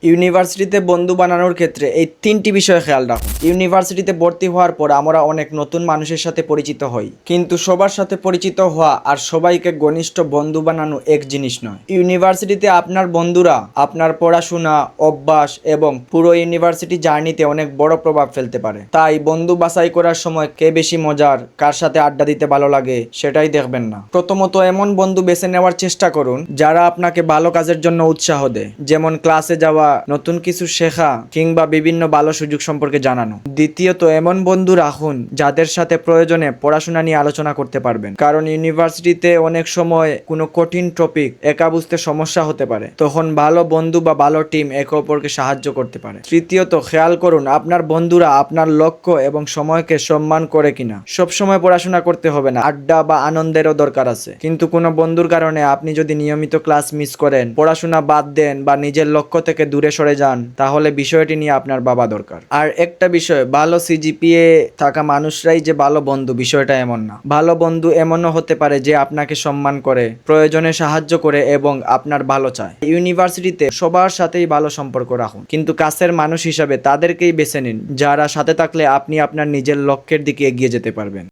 ইউনিভার্সিটিতে বন্ধু বানানোর ক্ষেত্রে এই তিনটি বিষয়ে খেয়াল রাখুন। ইউনিভার্সিটিতে ভর্তি হওয়ার পর আমরা অনেক নতুন মানুষের সাথে পরিচিত হই, কিন্তু সবার সাথে পরিচিত হওয়া আর সবাইকে ঘনিষ্ঠ বন্ধু বানানো এক জিনিস নয়। ইউনিভার্সিটিতে আপনার বন্ধুরা আপনার পড়াশোনা, অভ্যাস এবং পুরো ইউনিভার্সিটি জার্নিতে অনেক বড় প্রভাব ফেলতে পারে। তাই বন্ধু বাছাই করার সময় কে বেশি মজার, কার সাথে আড্ডা দিতে ভালো লাগে সেটাই দেখবেন না। প্রথমত এমন বন্ধু বেছে নেওয়ার চেষ্টা করুন যারা আপনাকে ভালো কাজের জন্য উৎসাহ দেয়, যেমন ক্লাসে যাওয়া, নতুন কিছু শেখা কিংবা বিভিন্ন ভালো সুযোগ সম্পর্কে জানানো। দ্বিতীয়ত এমন বন্ধু রাখুন যাদের সাথে প্রয়োজনে পড়াশোনা নিয়ে আলোচনা করতে পারবেন, কারণ ইউনিভার্সিটিতে অনেক সময় কোনো কঠিন টপিক একা বুঝতে সমস্যা হতে পারে, তখন ভালো বন্ধু বা ভালো টিম একে অপরকে সাহায্য করতে পারে। তৃতীয়ত খেয়াল করুন আপনার বন্ধুরা আপনার লক্ষ্য এবং সময়কে সম্মান করে কিনা। সবসময় পড়াশোনা করতে হবে না, আড্ডা বা আনন্দেরও দরকার আছে। কিন্তু কোনো বন্ধুর কারণে আপনি যদি নিয়মিত ক্লাস মিস করেন, পড়াশোনা বাদ দেন বা নিজের লক্ষ্য থেকে দূরে সরে যান, তাহলে বিষয়টি নিয়ে আপনার ভাবা দরকার। আর একটা বিষয়, ভালো সিজিপিএ থাকা মানুষরাই যে ভালো বন্ধু বিষয়টা এমন না। ভালো বন্ধু এমনও হতে পারে যে আপনাকে সম্মান করে, প্রয়োজনে সাহায্য করে এবং আপনার ভালো চায়। ইউনিভার্সিটিতে সবার সাথেই ভালো সম্পর্ক রাখুন, কিন্তু কাছের মানুষ হিসাবে তাদেরকেই বেছে নিন যারা সাথে থাকলে আপনি আপনার নিজের লক্ষ্যের দিকে এগিয়ে যেতে পারবেন।